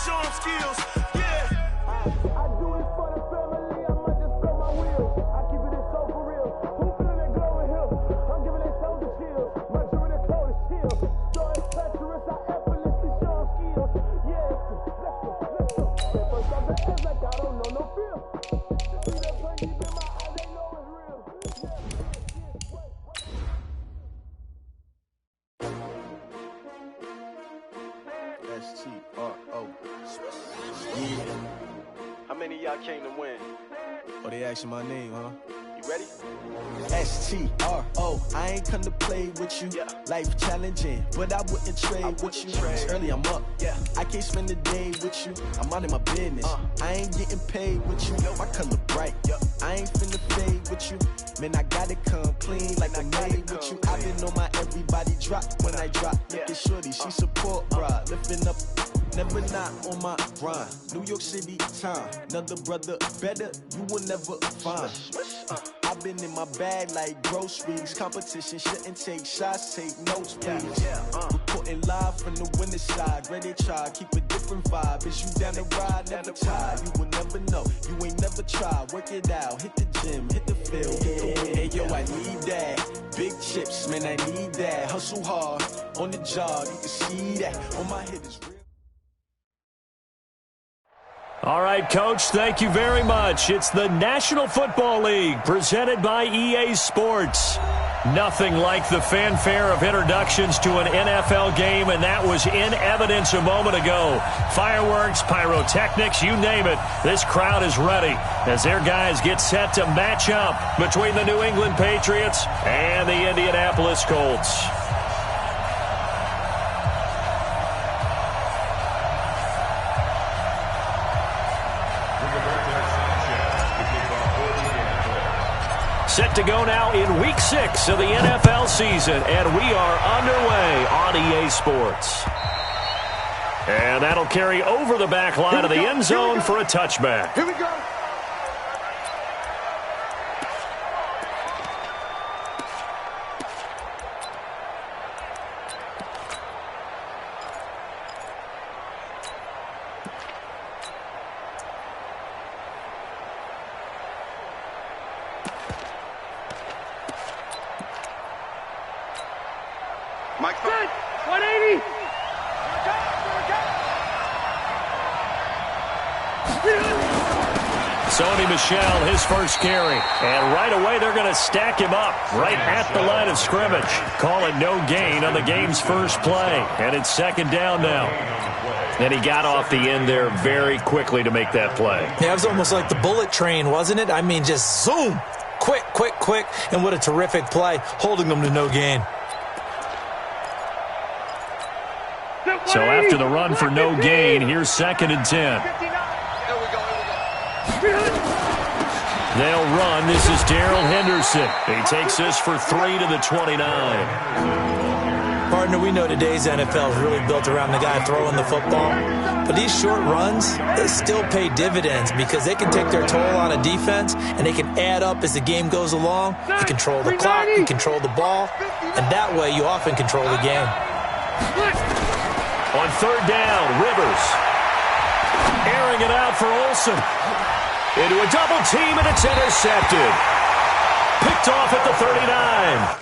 show them skills. Yeah. I do this for the family, I might just spell my wheels. I keep it so for real. Who feeling that glowing hill? I'm giving that soldier chills. My jewelry that cold is chill. Starting Patriots, I effortlessly show them skills. Yeah, let's go. First off the edge like I don't know no fear. See that pain deep in my eyes, they know it's real. STRO. Yeah. How many of y'all came to win? Oh, they asking my name, huh? You ready? STRO. I ain't come to play with you. Yeah. Life challenging, but I wouldn't trade with you. It's early, I'm up. Yeah. I can't spend the day with you. I'm minding my business. I ain't getting paid with you. My color bright. I ain't finna fade with you. Man, I gotta come clean like I'm made with you. I've been on my everybody drop when I drop. Look at shorty, she support, bruh. Lifting up. Never not on my grind. New York City time. Another brother better, you will never find. I've been in my bag like groceries. Competition shouldn't take shots, take notes, please. Reporting live from the winning side. Ready to try, keep a different vibe. Is you down the ride, never tired. You will never know, you ain't never tried. Work it out, hit the gym, hit the field, hit the win. Hey yo, I need that. Big chips, man, I need that. Hustle hard, on the job, you can see that. On my head is real. All right, Coach, thank you very much. It's the National Football League presented by EA Sports. Nothing like the fanfare of introductions to an NFL game, and that was in evidence a moment ago. Fireworks, pyrotechnics, you name it. This crowd is ready as their guys get set to match up between the New England Patriots and the Indianapolis Colts. Set to go now in Week 6 of the NFL season, and we are underway on EA Sports. And that'll carry over the back line of the end zone for a touchback. Here we go. Mike, 180. Sony Michel, his first carry. And right away, they're going to stack him up right at the line of scrimmage. Call it no gain on the game's first play. And it's second down now. And he got off the end there very quickly to make that play. Yeah, it was almost like the bullet train, wasn't it? I mean, just zoom. Quick, quick, quick. And what a terrific play, holding them to no gain. So after the run for no gain, here's 2nd and 10. They'll run. This is Darrell Henderson. He takes this for 3 to the 29. Partner, we know today's NFL is really built around the guy throwing the football. But these short runs, they still pay dividends because they can take their toll on a defense and they can add up as the game goes along. You control the clock, you control the ball, and that way you often control the game. On 3rd down, Rivers. Airing it out for Olsen. Into a double team, and it's intercepted. Picked off at the 39.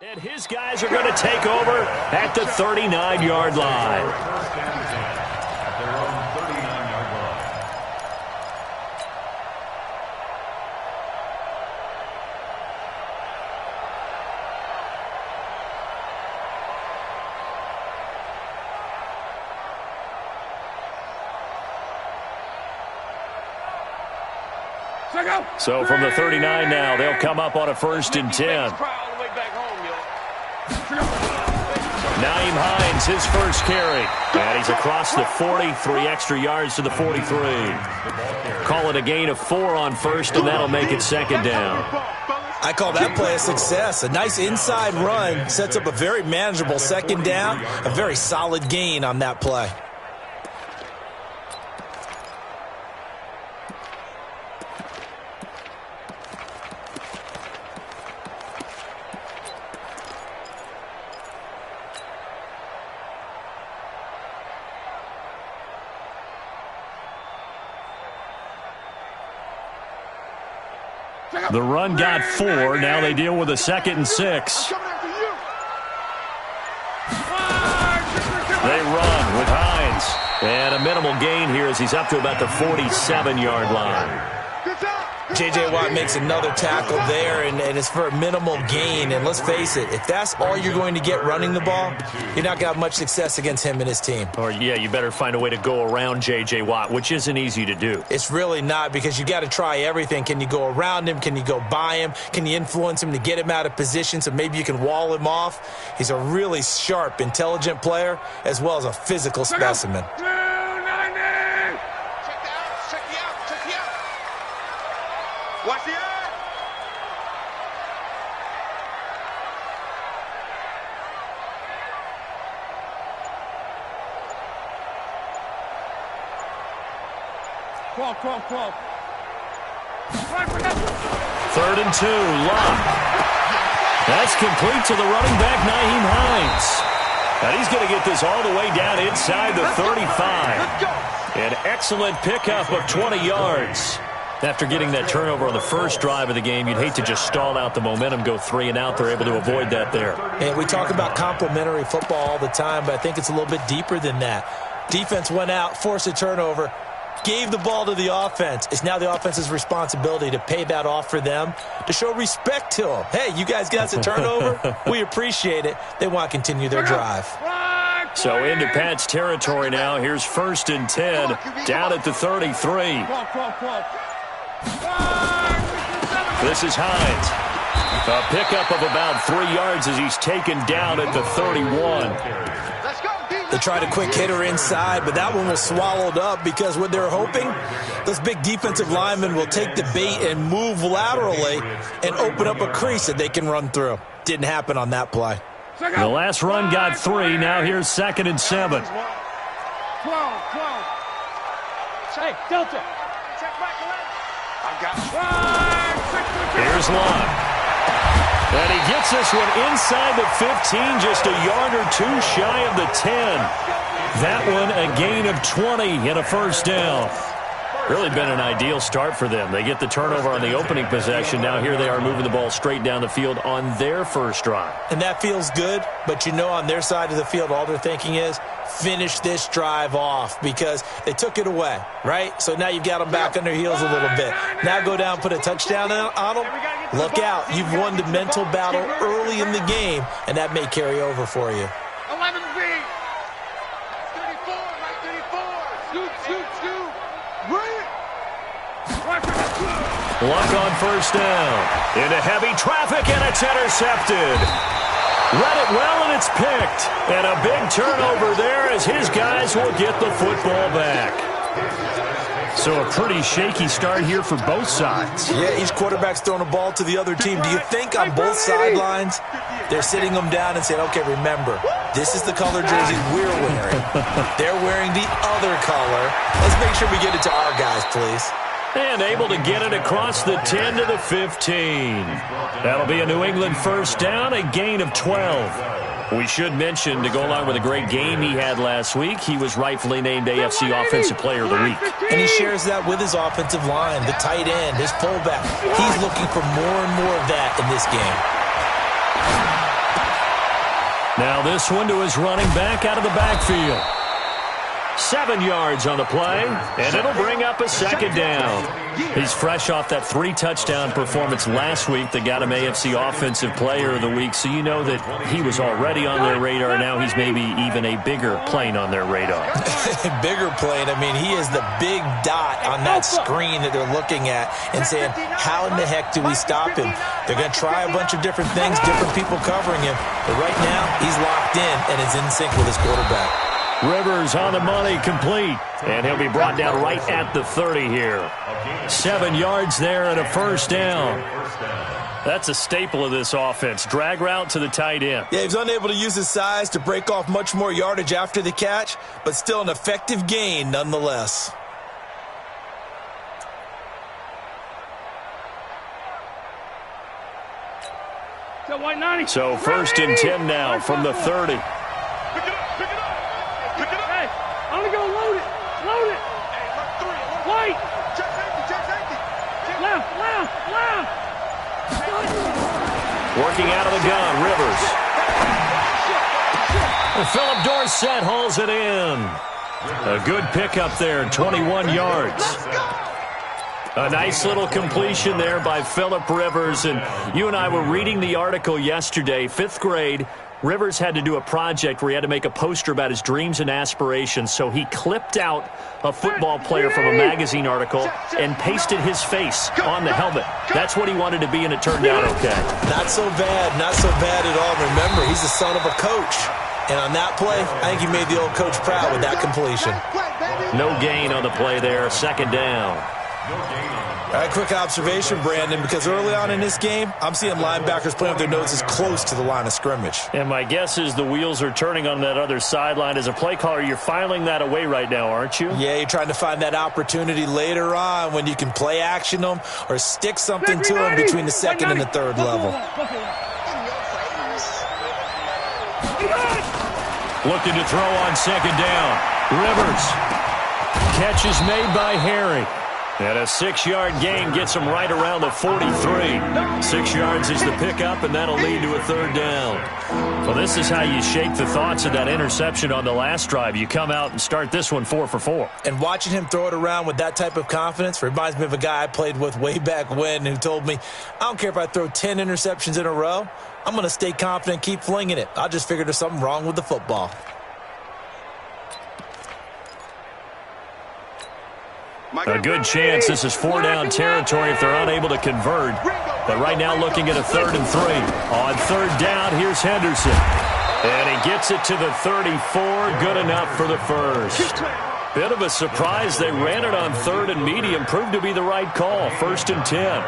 And his guys are going to take over at the 39-yard line. So from the 39 now, they'll come up on a 1st and 10. Nyheim Hines, his first carry. And he's across the 40, 3 extra yards to the 43. Call it a gain of 4 on 1st, and that'll make it 2nd down. I call that play a success. A nice inside run sets up a very manageable 2nd down. A very solid gain on that play. The run got 4. Now they deal with a 2nd and 6. They run with Hines. And a minimal gain here as he's up to about the 47-yard line. J.J. Watt makes another tackle there, and it's for a minimal gain. And let's face it, if that's all you're going to get running the ball, you're not going to have much success against him and his team. Or, yeah, you better find a way to go around J.J. Watt, which isn't easy to do. It's really not, because you got to try everything. Can you go around him? Can you go by him? Can you influence him to get him out of position so maybe you can wall him off? He's a really sharp, intelligent player, as well as a physical specimen. Watch the eye. Crawl. 3rd and 2, Locke. That's complete to the running back, Nyheim Hines. And he's going to get this all the way down inside the 35. An excellent pickup of 20 yards. After getting that turnover on the first drive of the game, you'd hate to just stall out the momentum, go 3 and out. They're able to avoid that there. And we talk about complementary football all the time, but I think it's a little bit deeper than that. Defense went out, forced a turnover, gave the ball to the offense. It's now the offense's responsibility to pay that off for them, to show respect to them. Hey, you guys got a turnover? We appreciate it. They want to continue their drive. So into Pat's territory now. Here's 1st and 10, down at the 33. This is Hines. A pickup of about 3 yards as he's taken down at the 31. They tried a quick hitter inside, but that one was swallowed up because what they're hoping, those big defensive linemen will take the bait and move laterally and open up a crease that they can run through. Didn't happen on that play. The last run got 3. Now here's 2nd and 7. 12. Hey, Delta. Check back Here's Locke. And he gets this one inside the 15, just a yard or 2 shy of the 10. That one a gain of 20 and a 1st down. Really been an ideal start for them. They get the turnover on the opening possession. Now here they are moving the ball straight down the field on their first drive. And that feels good, but you know on their side of the field all they're thinking is finish this drive off because they took it away, right? So now you've got them back on their heels a little bit. Now go down, put a touchdown on them. Look out. You've won the mental battle early in the game, and that may carry over for you. 11B. 34. Shoot. Luck on 1st down. Into heavy traffic, and it's intercepted. Read it well, and it's picked. And a big turnover there as his guys will get the football back. So a pretty shaky start here for both sides. Yeah, each quarterback's throwing a ball to the other team. Do you think on both sidelines they're sitting them down and saying, okay, remember, this is the color jersey we're wearing. They're wearing the other color. Let's make sure we get it to our guys, please. And able to get it across the 10 to the 15. That'll be a New England 1st down, a gain of 12. We should mention, to go along with a great game he had last week, he was rightfully named AFC Offensive Player of the Week. And he shares that with his offensive line, the tight end, his fullback. He's looking for more and more of that in this game. Now this one to his running back out of the backfield. 7 yards on the play, and it'll bring up a second down. He's fresh off that 3-touchdown performance last week that got him AFC Offensive Player of the Week, so you know that he was already on their radar. Now he's maybe even a bigger plane on their radar. Bigger plane. I mean, he is the big dot on that screen that they're looking at and saying, how in the heck do we stop him? They're going to try a bunch of different things, different people covering him, but right now he's locked in and is in sync with his quarterback. Rivers on the money, complete. And he'll be brought down right at the 30 here. 7 yards there and a first down. That's a staple of this offense. Drag route to the tight end. Yeah, he was unable to use his size to break off much more yardage after the catch, but still an effective gain nonetheless. So 1st and 10 now from the 30. I'm gonna load it. Wait. Left. Working out of the gun, Rivers. And Philip Dorsett hauls it in. A good pickup there, 21 yards. A nice little completion there by Philip Rivers. And you and I were reading the article yesterday, 5th grade. Rivers had to do a project where he had to make a poster about his dreams and aspirations, so he clipped out a football player from a magazine article and pasted his face on the helmet. That's what he wanted to be, and it turned out okay. Not so bad at all. Remember, he's the son of a coach. And on that play, I think he made the old coach proud with that completion. No gain on the play there, 2nd down. All right, quick observation, Brandon, because early on in this game, I'm seeing linebackers playing with their noses close to the line of scrimmage. And my guess is the wheels are turning on that other sideline. As a play caller, you're filing that away right now, aren't you? Yeah, you're trying to find that opportunity later on when you can play action them or stick something to them between the 2nd and the 3rd level. Looking to throw on 2nd down. Rivers. Catch is made by Harry. And a 6-yard gain gets him right around the 43. 6 yards is the pickup, and that'll lead to a 3rd down. Well, this is how you shake the thoughts of that interception on the last drive. You come out and start this one 4 for 4. And watching him throw it around with that type of confidence reminds me of a guy I played with way back when who told me, I don't care if I throw 10 interceptions in a row. I'm going to stay confident and keep flinging it. I just figured there's something wrong with the football. A good chance this is 4-down territory if they're unable to convert. But right now looking at a 3rd and 3. On 3rd down, here's Henderson. And he gets it to the 34. Good enough for the first. Bit of a surprise. They ran it on 3rd and medium. Proved to be the right call. 1st and 10.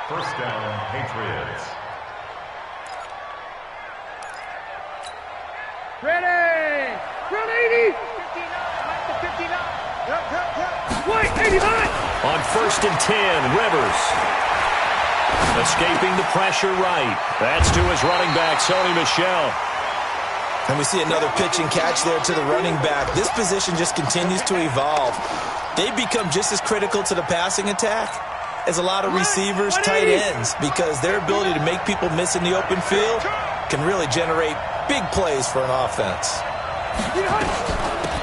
1st down, Patriots. Ready. Run 80. 59. Wait, 89. On 1st and 10, Rivers. Escaping the pressure right. That's to his running back, Sony Michel. And we see another pitch and catch there to the running back. This position just continues to evolve. They become just as critical to the passing attack as a lot of receivers, tight ends, because their ability to make people miss in the open field can really generate big plays for an offense.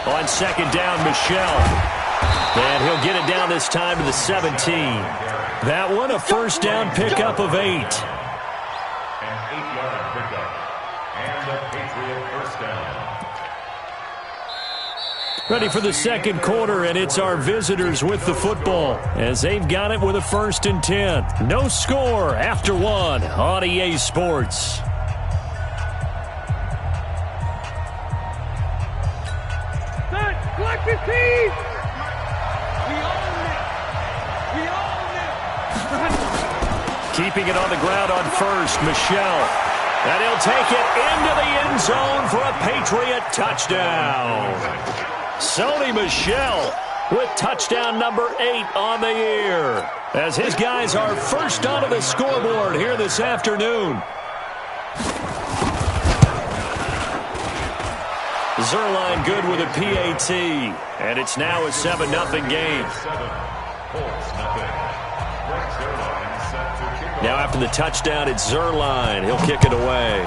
On 2nd down, Michel. And he'll get it down this time to the 17. That one, a 1st down pickup of 8. An 8-yard pickup. And a Patriot 1st down. Ready for the 2nd quarter, and it's our visitors with the football as they've got it with a 1st and 10. No score after 1 on EA Sports. Collect the team. Keeping it on the ground on 1st, Michel. And he'll take it into the end zone for a Patriot touchdown. Sony Michel with touchdown number 8 on the year, as his guys are first onto the scoreboard here this afternoon. Zerline good with a PAT, and it's now a 7-0 game. Now after the touchdown, it's Zerline. He'll kick it away.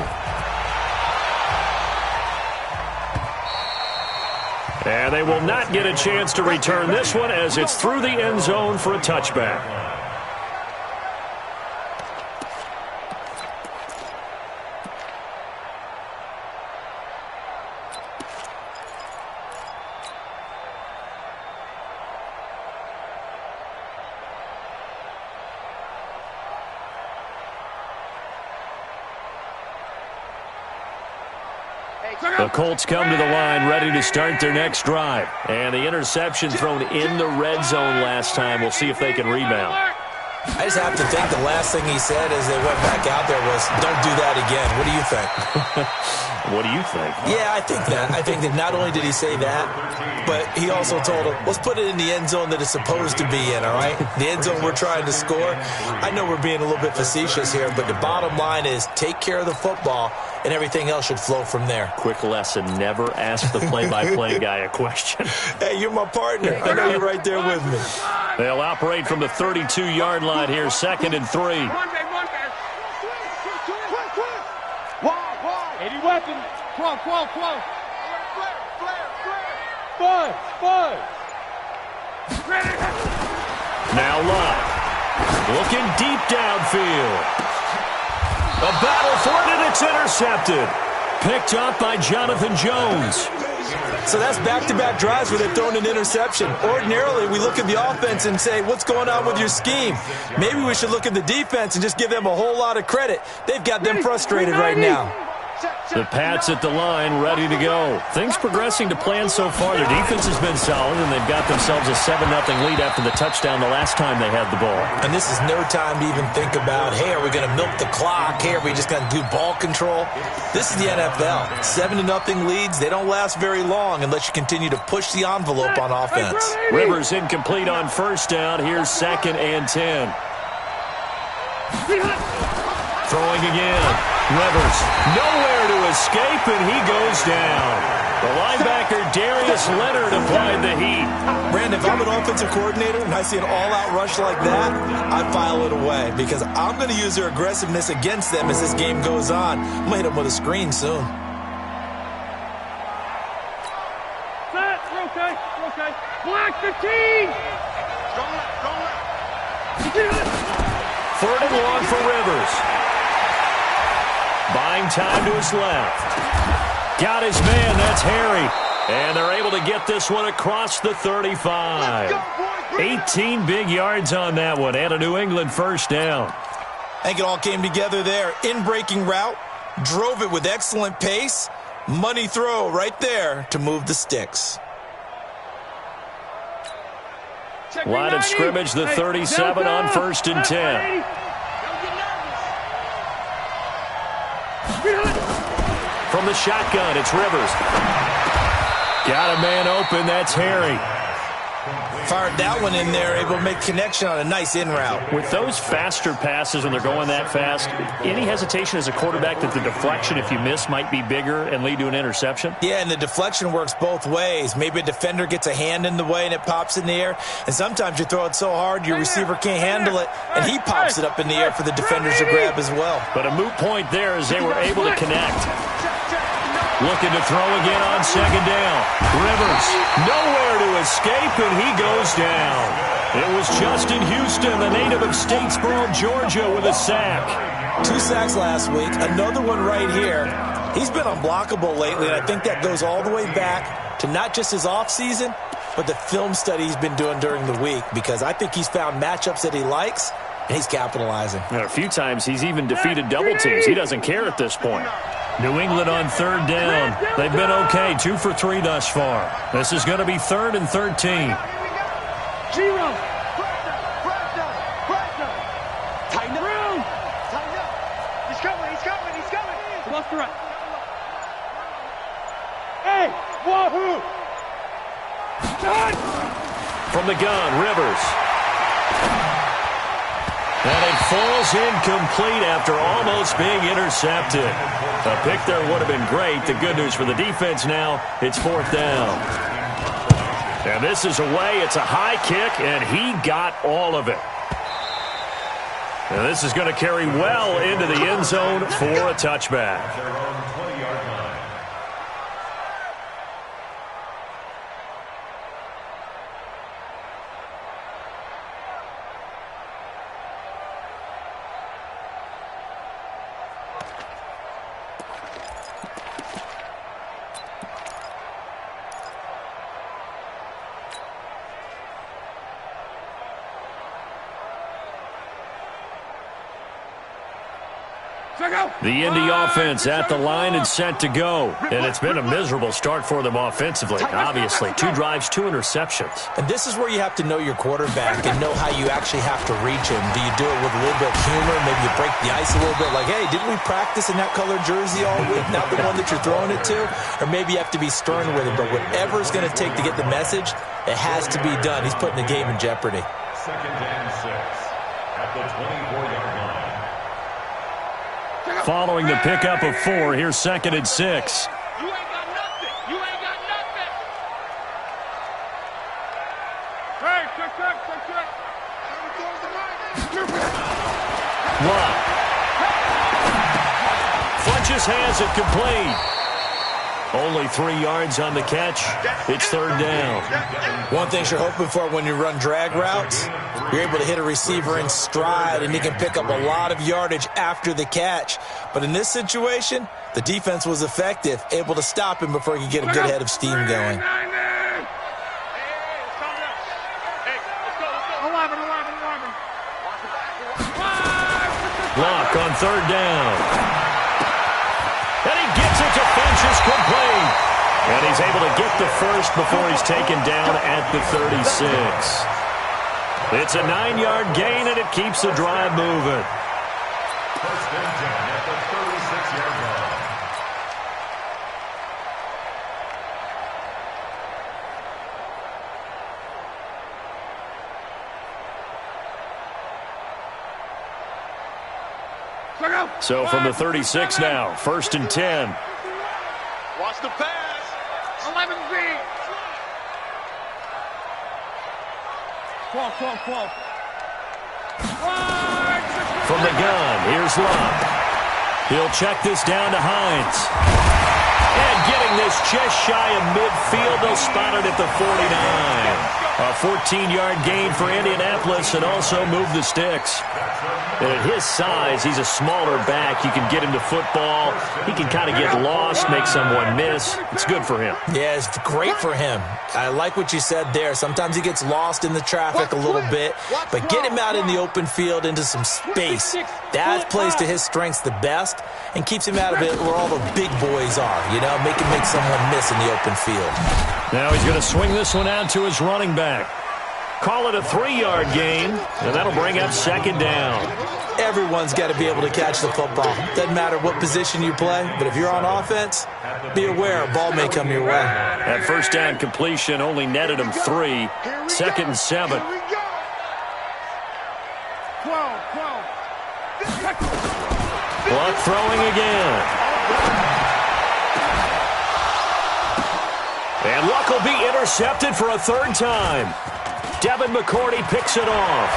And they will not get a chance to return this one as it's through the end zone for a touchback. The Colts come to the line ready to start their next drive. And the interception thrown in the red zone last time. We'll see if they can rebound. I just have to think the last thing he said as they went back out there was, don't do that again. What do you think? What do you think? Yeah, I think that. I think that not only did he say that, but he also told him, let's put it in the end zone that it's supposed to be in, all right? The end zone we're trying to score. I know we're being a little bit facetious here, but the bottom line is take care of the football, and everything else should flow from there. Quick lesson, never ask the play-by-play guy a question. Hey, you're my partner. I know you're right there with me. They'll operate from the 32-yard line here, 2nd and 3. 80 weapons. 12. Five. Now live. Looking deep downfield. A battle for it, and it's intercepted. Picked up by Jonathan Jones. So that's back-to-back drives where they're throwing an interception. Ordinarily, we look at the offense and say, what's going on with your scheme? Maybe we should look at the defense and just give them a whole lot of credit. They've got them frustrated right now. The Pats at the line, ready to go. Things progressing to plan so far. Their defense has been solid, and they've got themselves a 7-0 lead after the touchdown the last time they had the ball. And this is no time to even think about, hey, are we going to milk the clock? Hey, are we just going to do ball control? This is the NFL. 7-0 leads, they don't last very long unless you continue to push the envelope on offense. Rivers incomplete on first down. Here's 2nd and 10. Throwing again. Rivers nowhere to escape, and he goes down. The linebacker Darius Leonard applied the heat. Brandon, if I'm an offensive coordinator and I see an all-out rush like that, I file it away because I'm going to use their aggressiveness against them as this game goes on. I'm going to hit them with a screen soon. Okay. Block the team. 3rd and 1 for Rivers. Buying time to his left. Got his man, that's Harry. And they're able to get this one across the 35. 18 big yards on that one, and a New England first down. I think it all came together there. In-breaking route, drove it with excellent pace. Money throw right there to move the sticks. Line of scrimmage, the 37 on 1st and 10. From the shotgun, it's Rivers. Got a man open, that's Harry. Fired that one in there, able to make connection on a nice in route. With those faster passes when they're going that fast, any hesitation as a quarterback that the deflection, if you miss, might be bigger and lead to an interception? Yeah, and the deflection works both ways. Maybe a defender gets a hand in the way and it pops in the air, and sometimes you throw it so hard your receiver can't handle it, and he pops it up in the air for the defenders to grab as well. But a moot point there as they were able to connect. Looking to throw again on 2nd down. Rivers, nowhere to escape, and he goes down. It was Justin Houston, the native of Statesboro, Georgia, with a sack. 2 sacks last week, another one right here. He's been unblockable lately, and I think that goes all the way back to not just his offseason, but the film study he's been doing during the week, because I think he's found matchups that he likes, and he's capitalizing. And a few times he's even defeated double teams. He doesn't care at this point. New England on 3rd down. They've been okay, 2 for 3 thus far. This is going to be 3rd and 13. Zero. Tighten up. He's coming. Left to right. Hey, wahoo! From the gun, Rivers. And it falls incomplete after almost being intercepted. A pick there would have been great. The good news for the defense now, it's 4th down. And this is away. It's a high kick, and he got all of it. And this is going to carry well into the end zone for a touchback. The Indy offense at the line and set to go. And it's been a miserable start for them offensively, obviously. 2 drives, 2 interceptions. And this is where you have to know your quarterback and know how you actually have to reach him. Do you do it with a little bit of humor? Maybe you break the ice a little bit like, hey, didn't we practice in that colored jersey all week? Not the one that you're throwing it to? Or maybe you have to be stern with him. But whatever it's going to take to get the message, it has to be done. He's putting the game in jeopardy. 2nd and 6 at the 24-yard line. Following the pickup of 4, here's 2nd and 6. You ain't got nothing. You ain't got nothing. Hey, check. Lock. Funches has it complete. Only 3 yards on the catch. It's 3rd down. One thing you're hoping for when you run drag routes, you're able to hit a receiver in stride, and he can pick up a lot of yardage after the catch. But in this situation, the defense was effective, able to stop him before he could get a good head of steam going. Lock on 3rd down. And he gets it to Funches complete. And he's able to get the first before he's taken down at the 36. It's a 9-yard gain, and it keeps the drive moving. 1st and 10 at the 36-yard line. So from the 36 now, 1st and 10. Watch the pass. 11 feet. 12. From the gun, here's Love. He'll check this down to Hines. And getting this just shy of midfield, they'll spot it at the 49. A 14-yard gain for Indianapolis and also move the sticks. And at his size, he's a smaller back. You can get him to football. He can kind of get lost, make someone miss. It's good for him. Yeah, it's great for him. I like what you said there. Sometimes he gets lost in the traffic a little bit, but get him out in the open field into some space. That plays to his strengths the best and keeps him out of it where all the big boys are, you know, make someone miss in the open field. Now he's going to swing this one out to his running back. Call it a 3-yard gain, and that'll bring up 2nd down. Everyone's got to be able to catch the football. Doesn't matter what position you play, but if you're on offense, be aware a ball may come your way. That 1st down completion only netted him 3. 2nd and 7. 12. Luck throwing again. And Luck will be intercepted for a 3rd time. Devin McCourty picks it off.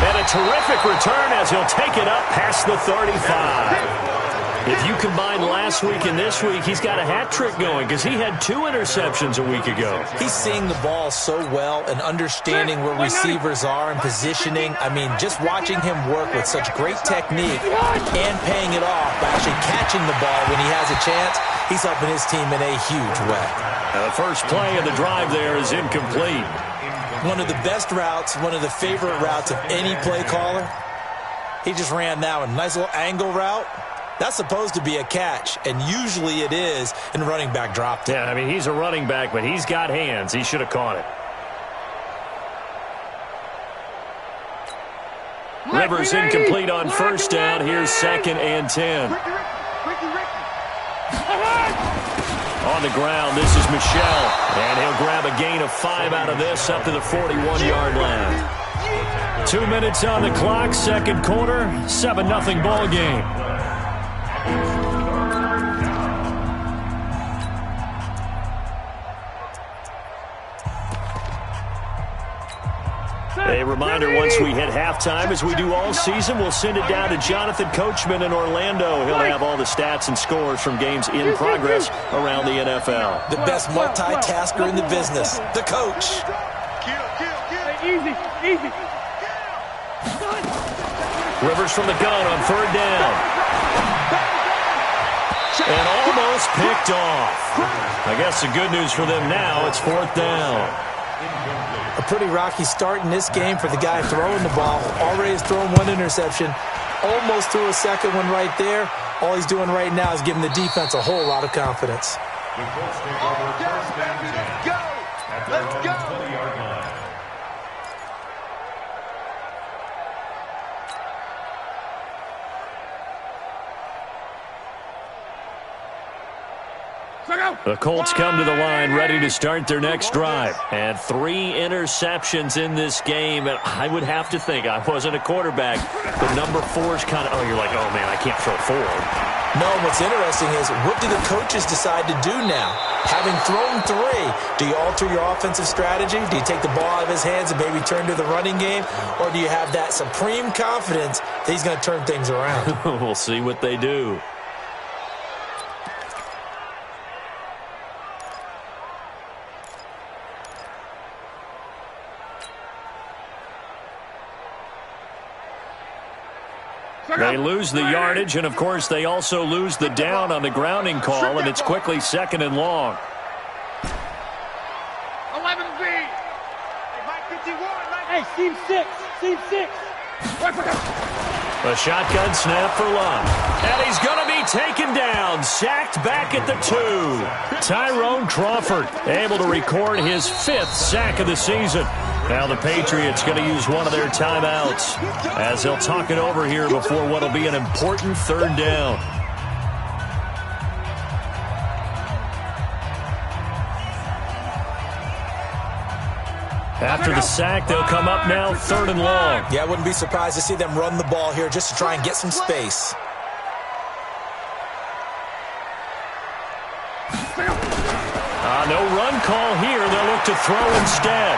And a terrific return as he'll take it up past the 35. If you combine last week and this week, he's got a hat trick going because he had 2 interceptions a week ago. He's seeing the ball so well and understanding where receivers are and positioning. I mean, just watching him work with such great technique and paying it off by actually catching the ball when he has a chance, he's helping his team in a huge way. The first play of the drive there is incomplete. One of the best routes, one of the favorite routes of any play caller. He just ran that one. Nice little angle route. That's supposed to be a catch, and usually it is, and the running back dropped it. Yeah, I mean, he's a running back, but he's got hands. He should have caught it. Rivers incomplete on 1st down. Here's 2nd and 10. On the ground, this is Michel, and he'll grab a gain of 5 out of this up to the 41-yard line. 2 minutes on the clock, 2nd quarter, 7-0 ball game. A reminder, once we hit halftime, as we do all season, we'll send it down to Jonathan Coachman in Orlando. He'll have all the stats and scores from games in progress around the NFL. The best multitasker in the business, the coach. Easy. Rivers from the gun on 3rd down. And almost picked off. I guess the good news for them now, it's 4th down. A pretty rocky start in this game for the guy throwing the ball. Already has thrown 1 interception. almost threw a second one right there. All he's doing right now is giving the defense a whole lot of confidence. The Colts take over first and 10. Let's go! At their own 20-yard line. The Colts come to the line ready to start their next drive. And 3 interceptions in this game. And I would have to think, I wasn't a quarterback, but number 4 is kind of, you're like, oh, man, I can't throw 4. No, what's interesting is, what do the coaches decide to do now? Having thrown 3, do you alter your offensive strategy? Do you take the ball out of his hands and maybe turn to the running game? Or do you have that supreme confidence that he's going to turn things around? We'll see what they do. They lose the yardage, and, of course, they also lose the down on the grounding call, and it's quickly 2nd and long. 11B. Hey, Mike 51. Hey, seam 6. Seam 6. A shotgun snap for Love. And he's going to be taken down. Sacked back at the 2. Tyrone Crawford able to record his 5th sack of the season. Now the Patriots going to use one of their timeouts as they'll talk it over here before what will be an important 3rd down. After the sack, they'll come up now 3rd and long. Yeah, I wouldn't be surprised to see them run the ball here just to try and get some space. No run call here. They'll look to throw instead.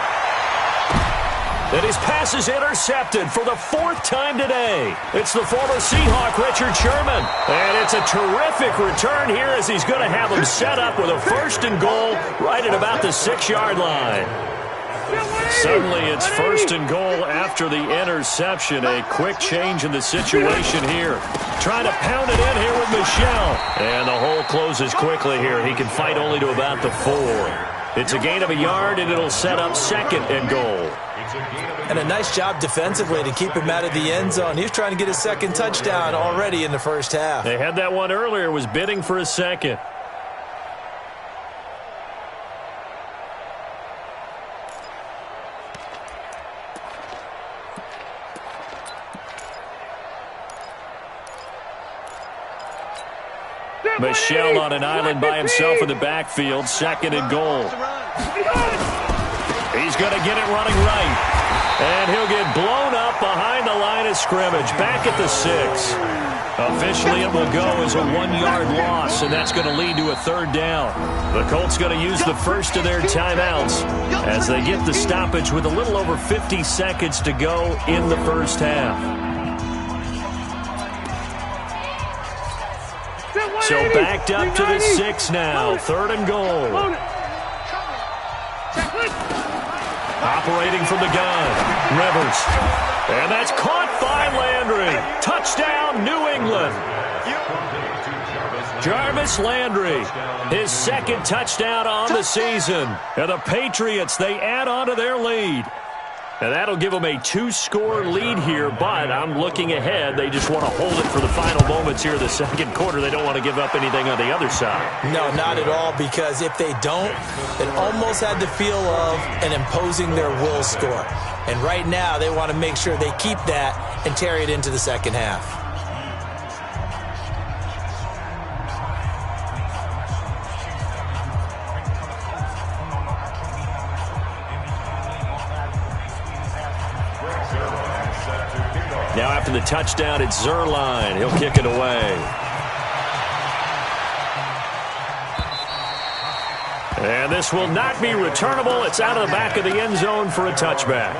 And his pass is intercepted for the 4th time today. It's the former Seahawk, Richard Sherman. And it's a terrific return here as he's going to have him set up with a 1st and goal right at about the 6-yard line. Suddenly it's 1st and goal after the interception. A quick change in the situation here. Trying to pound it in here with Michel. And the hole closes quickly here. He can fight only to about the 4. It's a gain of a yard, and it'll set up 2nd and goal. And a nice job defensively to keep him out of the end zone. He was trying to get his 2nd touchdown already in the first half. They had that one earlier, was bidding for a 2nd. Michel on an island by himself in the backfield. 2nd and goal. He's going to get it running right. And he'll get blown up behind the line of scrimmage. Back at the 6. Officially, it will go as a 1-yard loss, and that's going to lead to a 3rd down. The Colts going to use the first of their timeouts as they get the stoppage with a little over 50 seconds to go in the first half. So backed up to the 6 now. 3rd and goal. Operating from the gun. Rivers. And that's caught by Landry. Touchdown, New England. Jarvis Landry. His 2nd touchdown on the season. And the Patriots, they add on to their lead. And that'll give them a 2-score lead here, but I'm looking ahead. They just want to hold it for the final moments here of the 2nd quarter. They don't want to give up anything on the other side. No, not at all, because if they don't, it almost had the feel of an imposing their will score. And right now, they want to make sure they keep that and carry it into the 2nd half. Now after the touchdown, it's Zerline. He'll kick it away. And this will not be returnable. It's out of the back of the end zone for a touchback.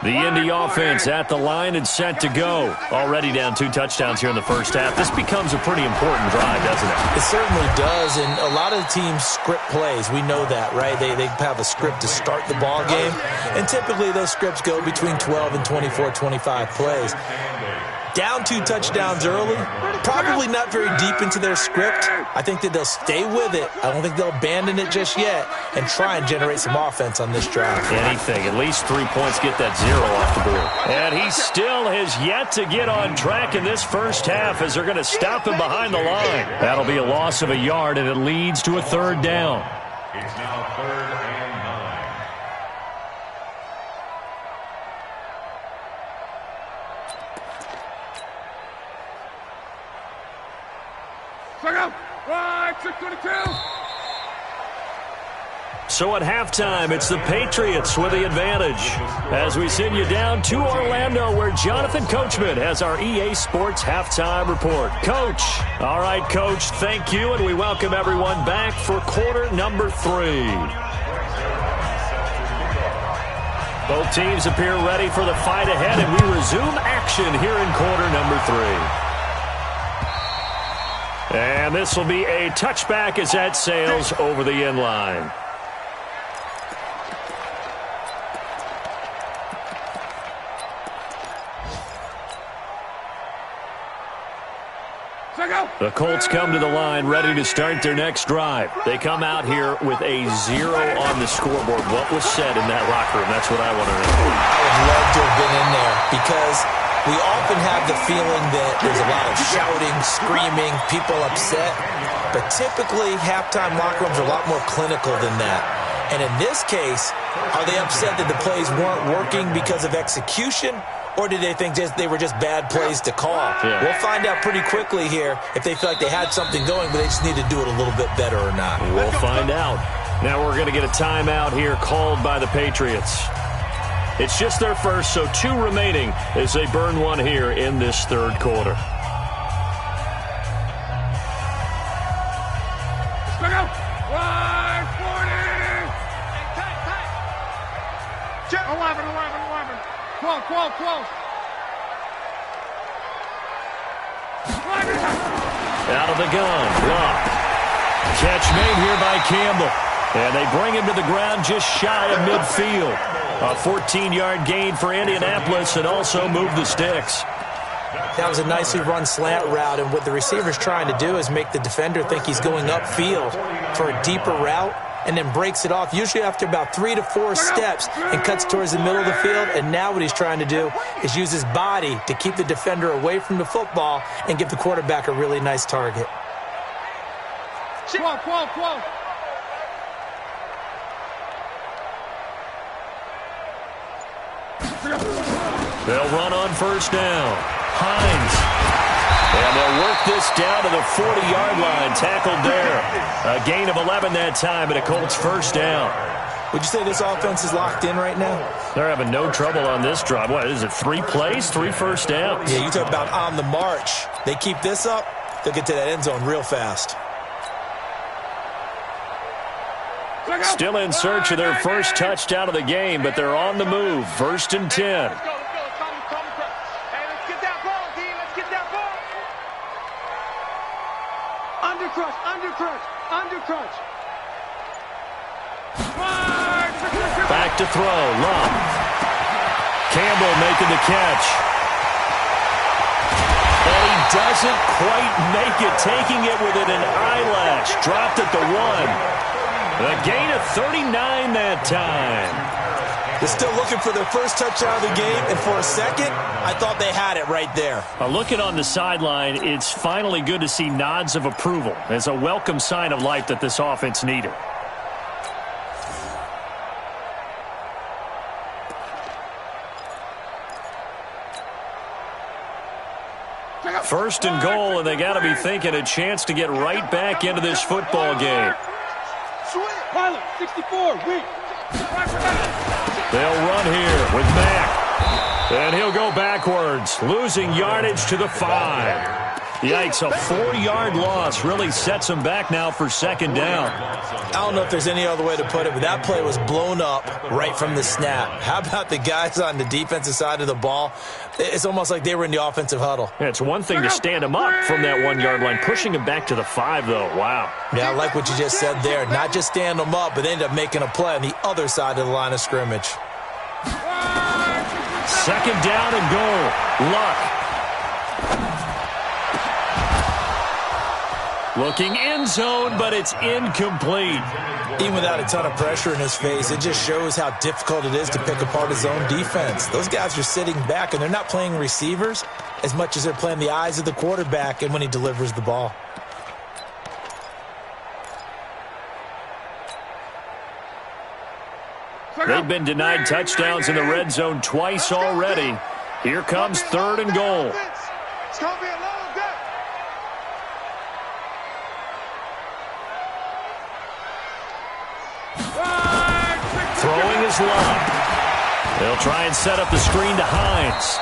The Indy offense at the line and set to go. Already down 2 touchdowns here in the first half. This becomes a pretty important drive, doesn't it? It certainly does, and a lot of teams script plays. We know that, right? They have a script to start the ball game, and typically those scripts go between 12 and 24, 25 plays. Down 2 touchdowns early, probably not very deep into their script. I think that they'll stay with it. I don't think they'll abandon it just yet and try and generate some offense on this drive. Anything, at least 3 points, get that 0 off the board. And he still has yet to get on track in this first half as they're going to stop him behind the line. That'll be a loss of a yard, and it leads to a 3rd down. It's now 3rd and 9. Check out. Right, 622. So at halftime, it's the Patriots with the advantage. As we send you down to Orlando, where Jonathan Coachman has our EA Sports halftime report. Coach. All right, Coach, thank you, and we welcome everyone back for quarter number 3. Both teams appear ready for the fight ahead, and we resume action here in quarter number 3. And this will be a touchback as that sails over the end line. The Colts come to the line ready to start their next drive. They come out here with a 0 on the scoreboard. What was said in that locker room? That's what I want to know. I would love to have been in there because we often have the feeling that there's a lot of shouting, screaming, people upset. But typically, halftime locker rooms are a lot more clinical than that. And in this case, are they upset that the plays weren't working because of execution? Or did they think they were just bad plays to call? Yeah. We'll find out pretty quickly here if they feel like they had something going, but they just need to do it a little bit better or not. We'll find out. Now we're going to get a timeout here called by the Patriots. It's just their first, so 2 remaining as they burn one here in this 3rd quarter. Let's go. 140. 11. 12. Out of the gun, block. Catch made here by Campbell. And they bring him to the ground just shy of midfield. A 14-yard gain for Indianapolis and also move the sticks. That was a nicely run slant route, and what the receiver's trying to do is make the defender think he's going upfield for a deeper route and then breaks it off, usually after about 3 to 4 steps, and cuts towards the middle of the field. And now what he's trying to do is use his body to keep the defender away from the football and give the quarterback a really nice target. 12. They'll run on first down. Hines. And they'll work this down to the 40-yard line. Tackled there. A gain of 11 that time, and a Colts first down. Would you say this offense is locked in right now? They're having no trouble on this drive. What is it, 3 plays, 3 first downs? Yeah, you talk about on the march. They keep this up, they'll get to that end zone real fast. Still in search of their first touchdown of the game, but they're on the move. 1st and 10. Undercrunch. Back to throw. Love. Campbell making the catch. And he doesn't quite make it, taking it within an eyelash. Dropped at the 1. A gain of 39 that time. They're still looking for their first touchdown of the game, and for a second, I thought they had it right there. Looking on the sideline, it's finally good to see nods of approval. It's a welcome sign of life that this offense needed. First and goal, and they got to be thinking a chance to get right back into this football game. Pilot, 64, weak. They'll run here with Mack. And he'll go backwards, losing yardage to the 5. Yikes, a 4-yard loss really sets him back now for 2nd down. I don't know if there's any other way to put it, but that play was blown up right from the snap. How about the guys on the defensive side of the ball? It's almost like they were in the offensive huddle. Yeah, it's one thing to stand him up from that 1-yard line. Pushing him back to the 5, though. Wow. Yeah, I like what you just said there. Not just stand them up, but they end up making a play on the other side of the line of scrimmage. 2nd down and goal. Luck. Looking end zone, but it's incomplete. Even without a ton of pressure in his face, it just shows how difficult it is to pick apart his own defense. Those guys are sitting back, and they're not playing receivers as much as they're playing the eyes of the quarterback and when he delivers the ball. They've been denied touchdowns in the red zone twice already. Here comes 3rd and goal. It's going to be a long day. Throwing his lob. They'll try and set up the screen to Hines.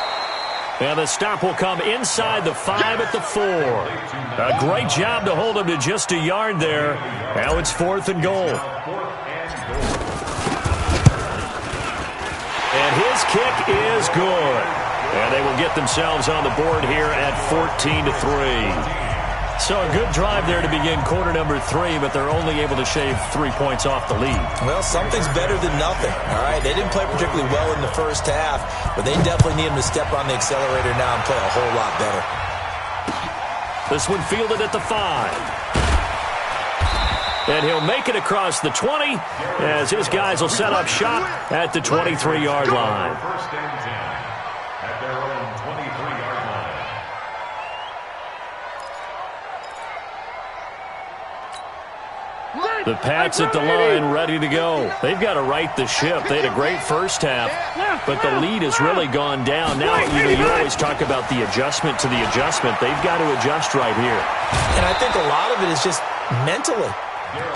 And the stop will come inside the 5 at the 4. A great job to hold him to just a yard there. Now it's 4th and goal. And his kick is good. And they will get themselves on the board here at 14-3. So a good drive there to begin quarter number 3, but they're only able to shave 3 points off the lead. Well, something's better than nothing, all right? They didn't play particularly well in the first half, but they definitely need him to step on the accelerator now and play a whole lot better. This one fielded at the 5. And he'll make it across the 20 as his guys will set up shop at the 23-yard line. First and 10 at their own 23-yard line. The Pats at the line ready to go. They've got to right the ship. They had a great first half, but the lead has really gone down. Now, you always talk about the adjustment to the adjustment. They've got to adjust right here. And I think a lot of it is just mentally.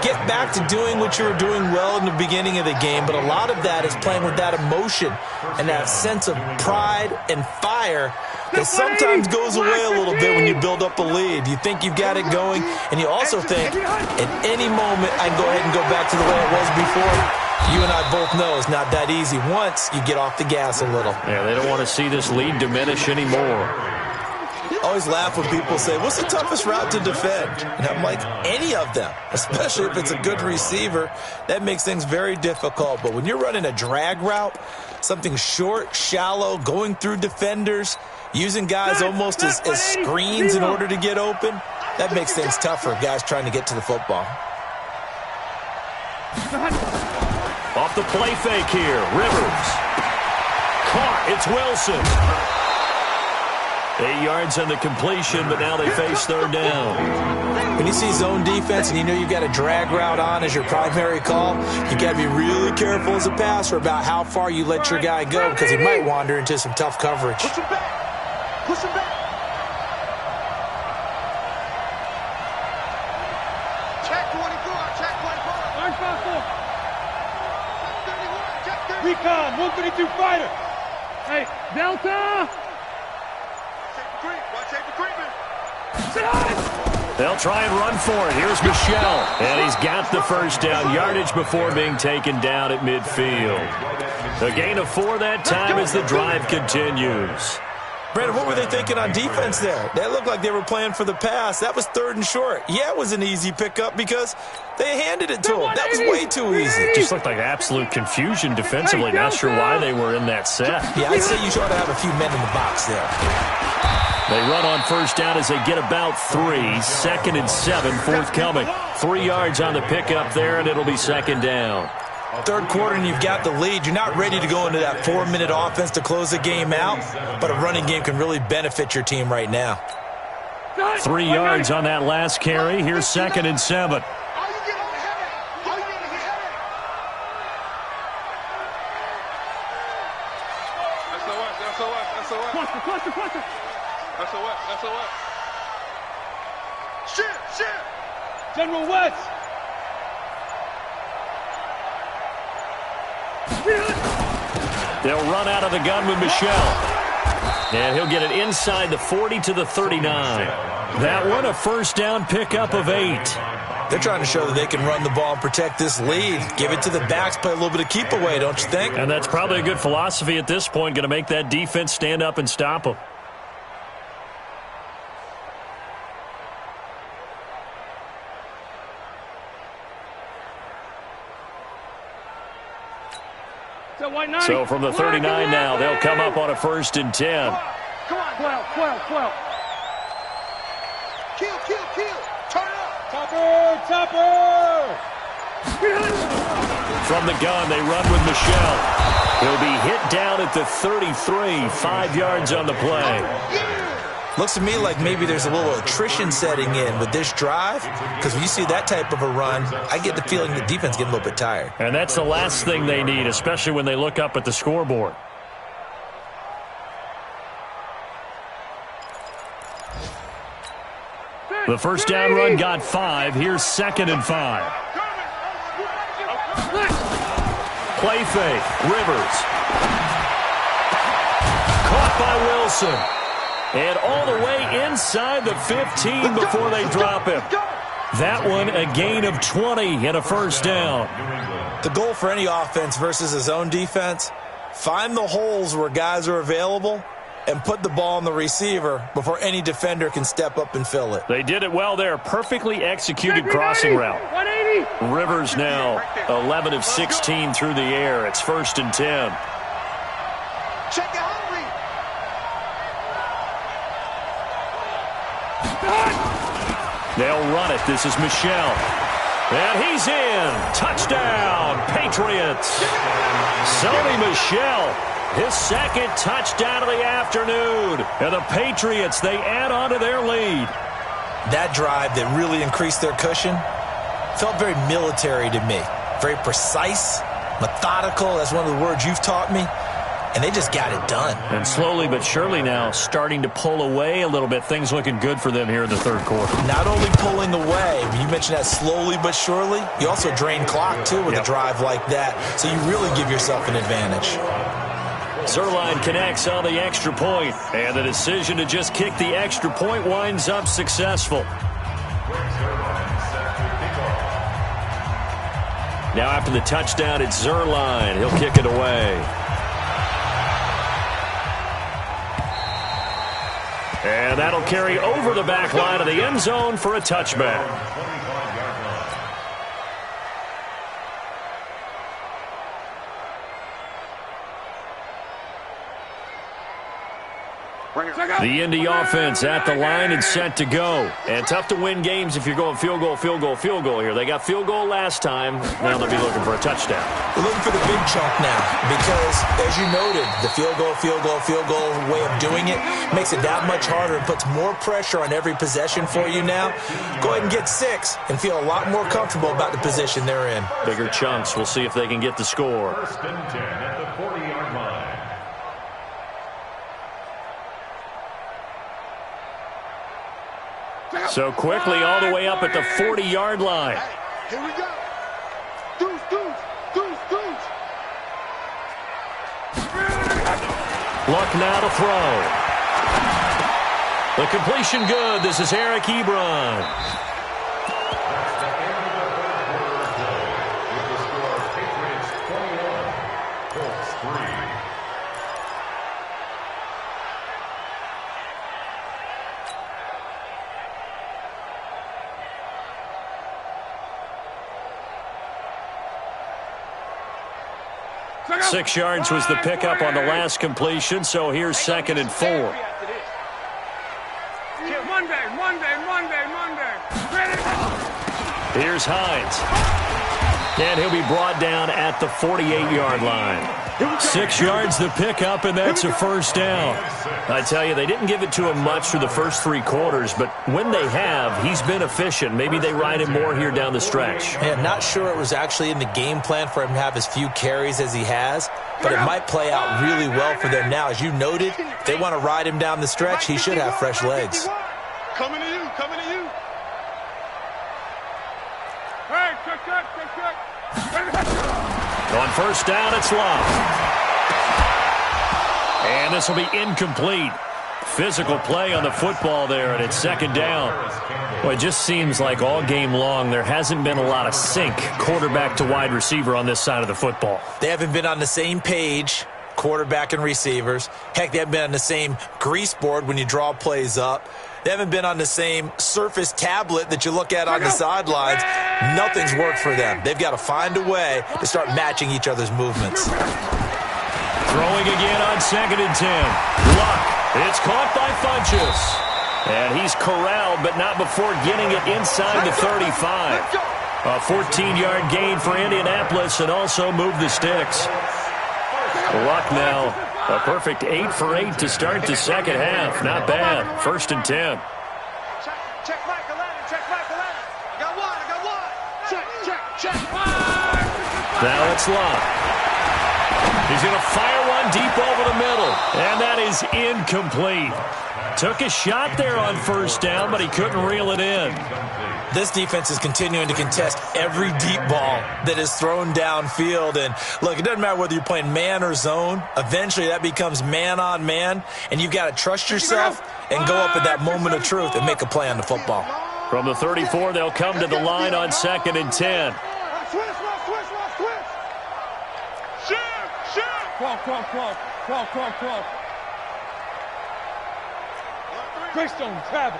Get back to doing what you were doing well in the beginning of the game, but a lot of that is playing with that emotion and that sense of pride and fire that sometimes goes away a little bit when you build up a lead. You think you've got it going, and you also think, at any moment, I can go ahead and go back to the way it was before. You and I both know it's not that easy once you get off the gas a little. Yeah, they don't want to see this lead diminish anymore. I always laugh when people say, what's the toughest route to defend? And I'm like, any of them, especially if it's a good receiver. That makes things very difficult. But when you're running a drag route, something short, shallow, going through defenders, using guys almost as screens in order to get open, that makes things tough for guys trying to get to the football. Off the play fake here, Rivers. Caught, it's Wilson. 8 yards on the completion, but now they face 3rd down. When you see zone defense and you know you've got a drag route on as your primary call, you got to be really careful as a passer about how far you let your guy go because he might wander into some tough coverage. Push him back. Push him back. Check 24. Check 24. Orange 5-4. 31. Check 30. Recon, 152 fighter. Hey, Delta. They'll try and run for it. Here's Michelle. And he's got the first down yardage before being taken down at midfield. A gain of 4 that time as the drive continues. Brandon, what were they thinking on defense there? That looked like they were playing for the pass. That was 3rd and short. Yeah, it was an easy pickup because they handed it to him. That was way too easy. Just looked like absolute confusion defensively. Not sure why they were in that set. Yeah, I'd say you ought to have a few men in the box there. They run on first down as they get about 3. 2nd and 7 forthcoming. 3 yards on the pickup there, and it'll be 2nd down. 3rd quarter and you've got the lead. You're not ready to go into that 4-minute offense to close the game out, but a running game can really benefit your team right now. 3 yards on that last carry. Here's 2nd and 7. SOS. Shit. General West. They'll run out of the gun with Michelle. And he'll get it inside the 40 to the 39. That one a first down pickup of 8. They're trying to show that they can run the ball and protect this lead. Give it to the backs, play a little bit of keep away, don't you think? And that's probably a good philosophy at this point. Going to make that defense stand up and stop them. So from the 39 now, they'll come up on a 1st and 10. Come on, 12. Kill, kill, kill. Turn up. Topper, topper. From the gun, they run with Michel. He'll be hit down at the 33, 5 yards on the play. Looks to me like maybe there's a little attrition setting in with this drive, because when you see that type of a run, I get the feeling the defense getting a little bit tired. And that's the last thing they need, especially when they look up at the scoreboard. The first down run got 5. Here's 2nd and 5. Play fake. Rivers. Caught by Wilson. And all the way inside the 15 before they drop him. That one a gain of 20 and a first down. The goal for any offense versus a zone defense, find the holes where guys are available and put the ball on the receiver before any defender can step up and fill it. They did it well there. Perfectly executed crossing route. 180. Rivers now 11 of 16 through the air. It's 1st and 10. Check it hungry. They'll run it. This is Michel. And he's in. Touchdown, Patriots. Sony Michel, his 2nd touchdown of the afternoon. And the Patriots, they add on to their lead. That drive that really increased their cushion felt very military to me. Very precise, methodical. That's one of the words you've taught me. And they just got it done. And slowly but surely now starting to pull away a little bit. Things looking good for them here in the 3rd quarter. Not only pulling away, you mentioned that slowly but surely, you also drain clock, too, with a drive like that. So you really give yourself an advantage. Zuerlein connects on the extra point, and the decision to just kick the extra point winds up successful. Now after the touchdown, it's Zuerlein. He'll kick it away. And that'll carry over the back line of the end zone for a touchback. The Indy offense at the line and set to go. And tough to win games if you're going field goal, field goal, field goal here. They got field goal last time. Now they'll be looking for a touchdown. We're looking for the big chunk now because, as you noted, the field goal way of doing it makes it that much harder and puts more pressure on every possession for you now. Go ahead and get 6 and feel a lot more comfortable about the position they're in. Bigger chunks. We'll see if they can get the score. 1st and 10 at the 40-yard line. So quickly all the way up at the 40-yard line. Here we go. Deuce, deuce, deuce, deuce. Luck now to throw. The completion good. This is Eric Ebron. With the score, Patriots 21, Colts 3. Six yards was the pickup on the last completion, so here's 2nd and 4. Monday. Here's Hines. And he'll be brought down at the 48-yard line. 6 yards the pickup, and that's a first down. I tell you, they didn't give it to him much through the first 3 quarters, but when they have, he's been efficient. Maybe they ride him more here down the stretch. Yeah, not sure it was actually in the game plan for him to have as few carries as he has, but it might play out really well for them now. As you noted, if they want to ride him down the stretch, he should have fresh legs. Coming to you, coming to you. Hey, check. On first down, it's Love. And this will be incomplete. Physical play on the football there, and it's 2nd down. Well, it just seems like all game long there hasn't been a lot of sync quarterback to wide receiver on this side of the football. They haven't been on the same page, quarterback and receivers. Heck, they haven't been on the same grease board when you draw plays up. They haven't been on the same Surface tablet that you look at on the sidelines. Nothing's worked for them. They've got to find a way to start matching each other's movements. Throwing again on 2nd and 10. Luck. It's caught by Funchess. And he's corralled, but not before getting it inside the 35. A 14-yard gain for Indianapolis and also move the sticks. Luck now, a perfect 8 for 8 to start the second half. Not bad. 1st and 10. Check Michael Leonard. Check Michael Leonard. I got one. Check. Now it's Luck. He's going to fire one deep over the middle. And that is incomplete. Took a shot there on 1st down, but he couldn't reel it in. This defense is continuing to contest every deep ball that is thrown downfield. And, look, it doesn't matter whether you're playing man or zone. Eventually, that becomes man-on-man, and you've got to trust yourself and go up at that moment of truth and make a play on the football. From the 34, they'll come to the line on 2nd and 10. Switch. Cross. Greystone, travel.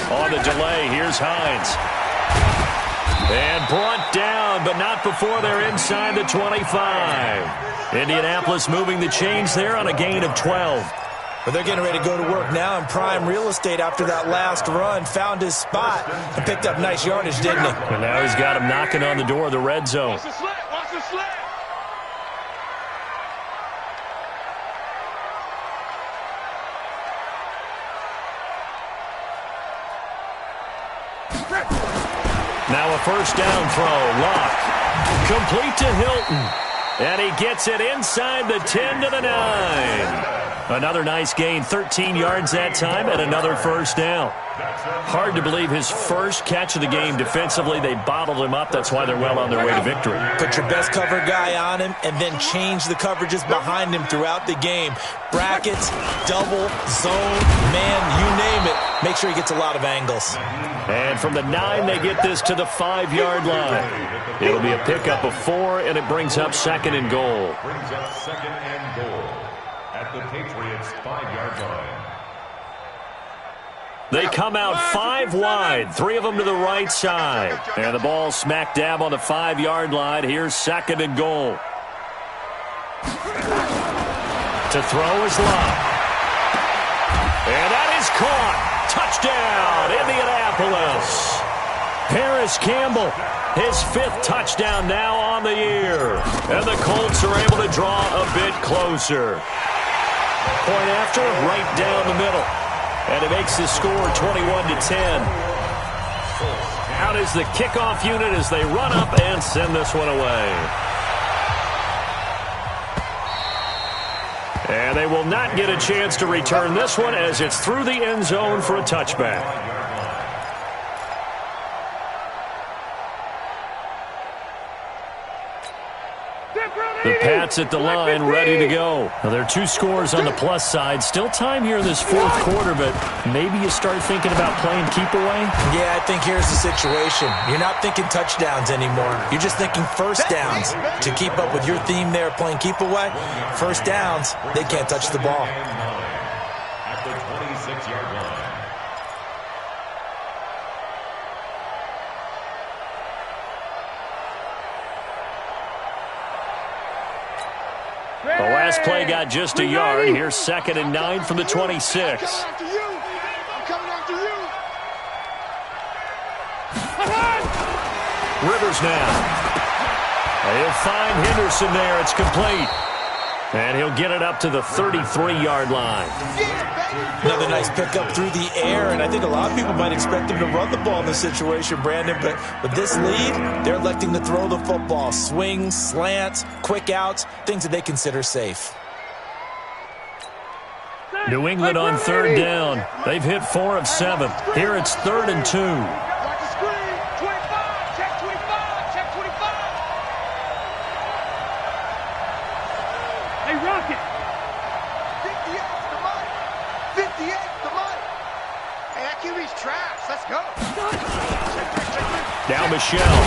On the delay, here's Hines. And brought down, but not before they're inside the 25. Indianapolis moving the chains there on a gain of 12. But they're getting ready to go to work now in prime real estate after that last run. Found his spot and picked up nice yardage, didn't he? And now he's got him knocking on the door of the red zone. Watch the slant. Now a 1st down throw. Luck. Complete to Hilton. And he gets it inside the 10 to the 9. Another nice gain, 13 yards that time, and another 1st down. Hard to believe his first catch of the game defensively. They bottled him up. That's why they're well on their way to victory. Put your best cover guy on him and then change the coverages behind him throughout the game. Brackets, double, zone, man, you name it. Make sure he gets a lot of angles. And from the 9, they get this to the 5-yard line. It'll be a pickup of 4, and it brings up 2nd and goal. Brings up 2nd and goal at the Patriots' 5-yard line. They come out 5 wide, 3 of them to the right side. And the ball smack dab on the 5-yard line. Here's 2nd and goal. To throw is Luck. And that is caught. Touchdown, Indianapolis. Paris Campbell, his 5th touchdown now on the year. And the Colts are able to draw a bit closer. Point after, right down the middle. And it makes the score 21-10. Out is the kickoff unit as they run up and send this one away. And they will not get a chance to return this one as it's through the end zone for a touchback. The Pats at the line, ready to go. Now, there are 2 scores on the plus side. Still time here in this 4th quarter, but maybe you start thinking about playing keep away? Yeah, I think here's the situation. You're not thinking touchdowns anymore. You're just thinking 1st downs. To keep up with your theme there, playing keep away, 1st downs, they can't touch the ball. At the 26-yard line. The last play got just a yard. Here's 2nd and 9 from the 26. I'm coming after you. Rivers now. He'll find Henderson there. It's complete. And he'll get it up to the 33-yard line. Another nice pickup through the air, and I think a lot of people might expect him to run the ball in this situation, Brandon, but with this lead, they're electing to throw the football. Swings, slants, quick outs, things that they consider safe. New England on 3rd down. They've hit 4 of 7. Here it's 3rd and 2. Watch the screen. 25. Check 25. Check 25. Hey, Rocket. 58, come on. 58, come on. Hey, that QB's trash. Let's go. Now Michelle.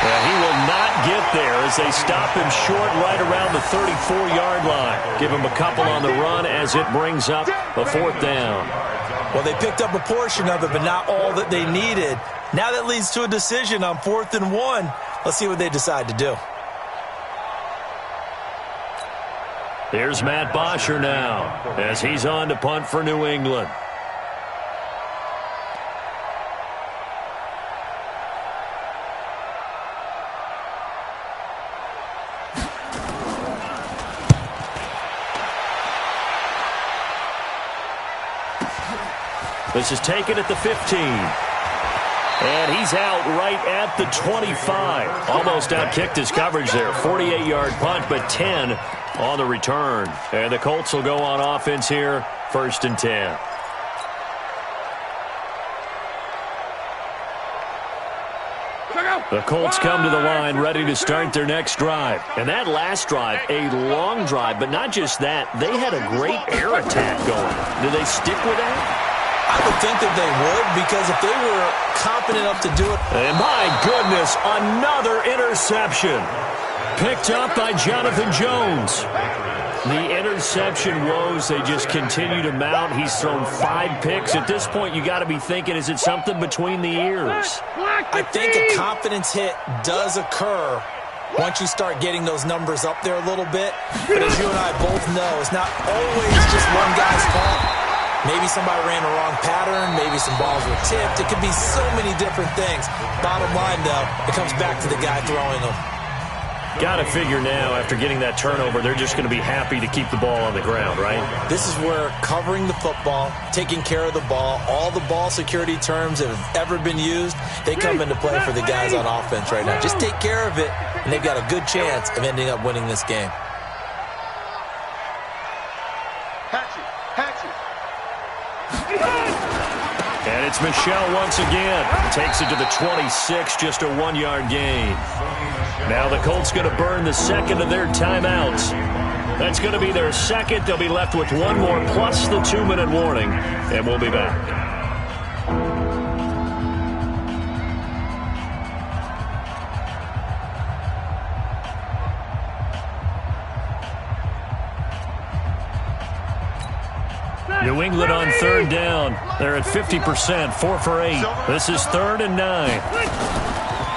He will not get there as they stop him short right around the 34-yard line. Give him a couple on the run as it brings up a 4th down. Well, they picked up a portion of it, but not all that they needed. Now that leads to a decision on 4th and 1. Let's see what they decide to do. Here's Matt Bosher now as he's on to punt for New England. This is taken at the 15. And he's out right at the 25. Almost outkicked his coverage there. 48-yard punt, but 10 on the return. And the Colts will go on offense here, 1st and 10. The Colts come to the line ready to start their next drive. And that last drive, a long drive, but not just that. They had a great air attack going. Do they stick with that? I would think that they would, because if they were confident enough to do it. And my goodness, another interception. Picked up by Jonathan Jones. The interception woes, they just continue to mount. He's thrown 5 picks. At this point, you got to be thinking, is it something between the ears? I think a confidence hit does occur once you start getting those numbers up there a little bit. But as you and I both know, it's not always just one guy's fault. Maybe somebody ran the wrong pattern. Maybe some balls were tipped. It could be so many different things. Bottom line, though, it comes back to the guy throwing them. Got to figure now, after getting that turnover, they're just going to be happy to keep the ball on the ground, right? This is where covering the football, taking care of the ball, all the ball security terms that have ever been used, they come into play for the guys on offense right now. Just take care of it, and they've got a good chance of ending up winning this game. And it's Michel once again. Takes it to the 26, just a 1-yard gain. Now the Colts going to burn the second of their timeouts. That's going to be their second. They'll be left with one more plus the 2-minute warning. And we'll be back. New England on 3rd down. They're at 50%, 4 for 8. This is 3rd and 9.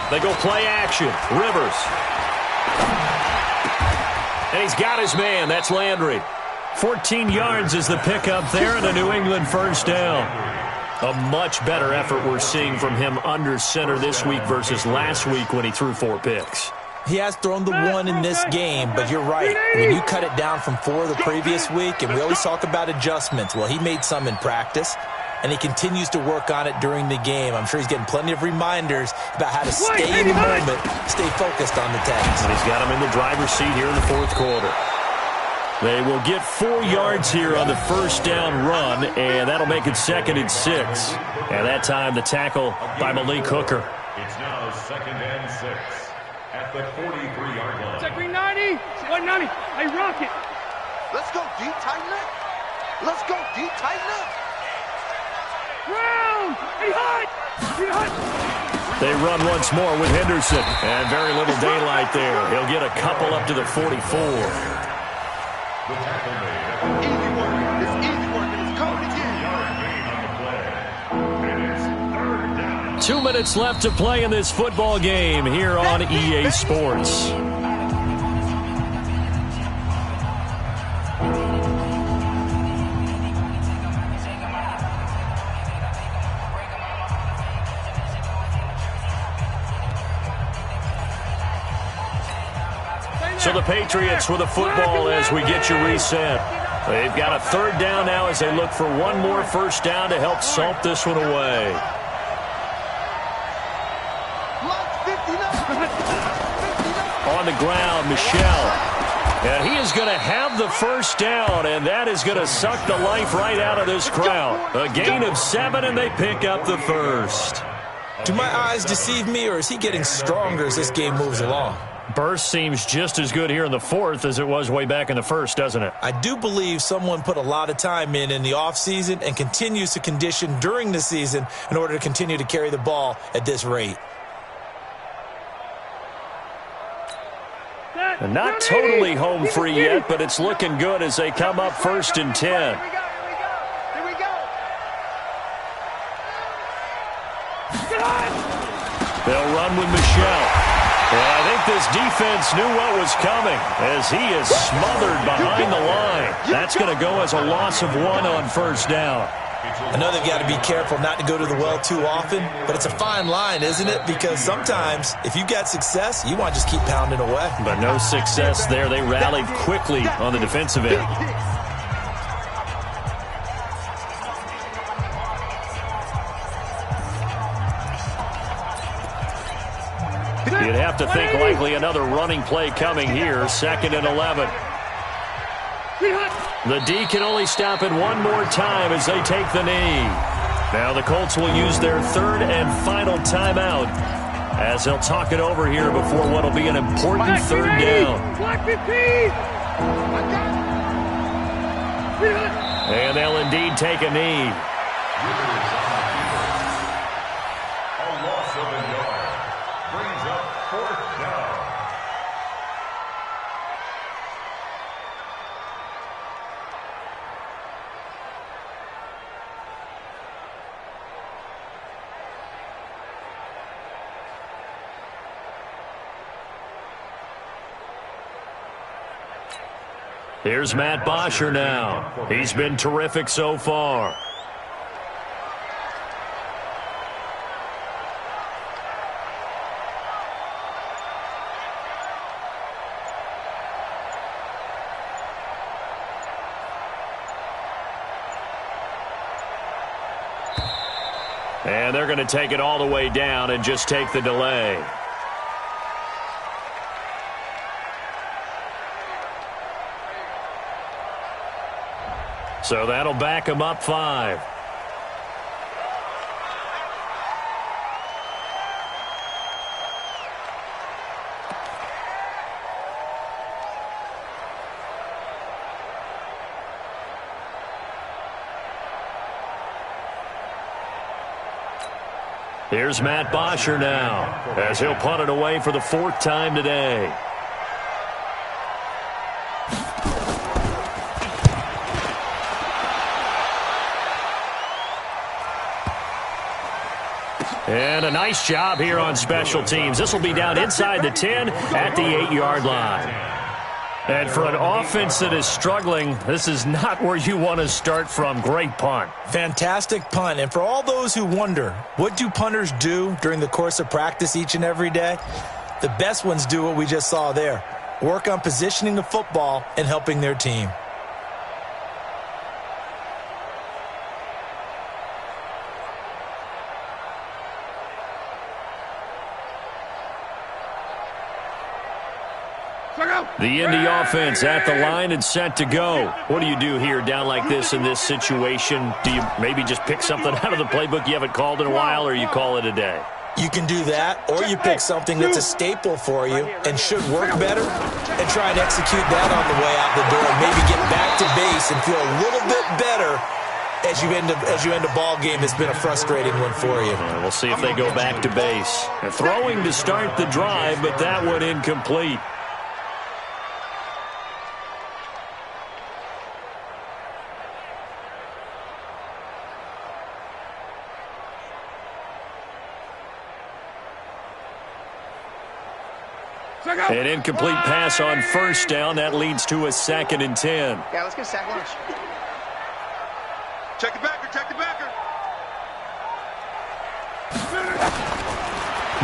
They go play action. Rivers. And he's got his man. That's Landry. 14 yards is the pickup there, and a New England 1st down. A much better effort we're seeing from him under center this week versus last week when he threw 4 picks. He has thrown the 1 in this game, but you're right. When you cut it down from 4 the previous week, and we always talk about adjustments. Well, he made some in practice, and he continues to work on it during the game. I'm sure he's getting plenty of reminders about how to stay in the moment, stay focused on the task. And he's got him in the driver's seat here in the 4th quarter. They will get 4 yards here on the 1st down run, and that'll make it 2nd and 6. And that time, the tackle by Malik Hooker. It's now 2nd and 6. At the 43-yard line. Check 390, 190. Hey, Rocket. Let's go deep, tighten up. Let's go deep, tighten up. Round. He hot. He hot. They run once more with Henderson. And very little daylight there. He'll get a couple up to the 44. The tackle made. Easy work. It's easy work, and it's coming again. Yard gain on the play. And it's 3rd down. 2 minutes left to play in this football game here on EA Sports. So the Patriots with the football as we get you reset. They've got a 3rd down now as they look for one more 1st down to help salt this one away. On the ground, Michel. And he is going to have the 1st down, and that is going to suck the life right out of this crowd. A gain of 7, and they pick up the 1st. Do my eyes deceive me, or is he getting stronger as this game moves along? Burst seems just as good here in the 4th as it was way back in the 1st, doesn't it? I do believe someone put a lot of time in the offseason and continues to condition during the season in order to continue to carry the ball at this rate. And not totally home free yet, but it's looking good as they come up 1st and 10. Here we go. They'll run with Michel. Well, I think this defense knew what was coming as he is smothered behind the line. That's going to go as a loss of 1 on first down. I know they've got to be careful not to go to the well too often, but it's a fine line, isn't it? Because sometimes if you've got success, you want to just keep pounding away. But no success there. They rallied quickly on the defensive end. You'd have to think likely another running play coming here, 2nd and 11. The D can only stop it one more time as they take the knee. Now the Colts will use their 3rd and final timeout as they'll talk it over here before what will be an important 3rd down. And they'll indeed take a knee. Here's Matt Bosher now. He's been terrific so far. And they're going to take it all the way down and just take the delay. So that'll back him up 5. Here's Matt Bosher now as he'll punt it away for the 4th time today. And a nice job here on special teams. This will be down inside the 10 at the 8-yard line. And for an offense that is struggling, this is not where you want to start from. Great punt. Fantastic punt. And for all those who wonder, what do punters do during the course of practice each and every day? The best ones do what we just saw there. Work on positioning the football and helping their team. The Indy offense at the line and set to go. What do you do here down like this in this situation? Do you maybe just pick something out of the playbook you haven't called in a while, or you call it a day? You can do that, or you pick something that's a staple for you and should work better and try and execute that on the way out the door and maybe get back to base and feel a little bit better as you end a ball game that's been a frustrating one for you. We'll see if they go back to base. They're throwing to start the drive, but that one incomplete. An incomplete pass on first down. That leads to a 2nd and 10. Yeah, let's get sack lunch. Check the backer, check the backer.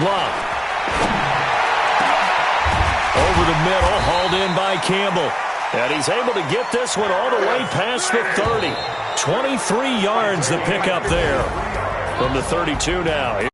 Love. Over the middle, hauled in by Campbell. And he's able to get this one all the way past the 30. 23 yards the pickup there from the 32 now.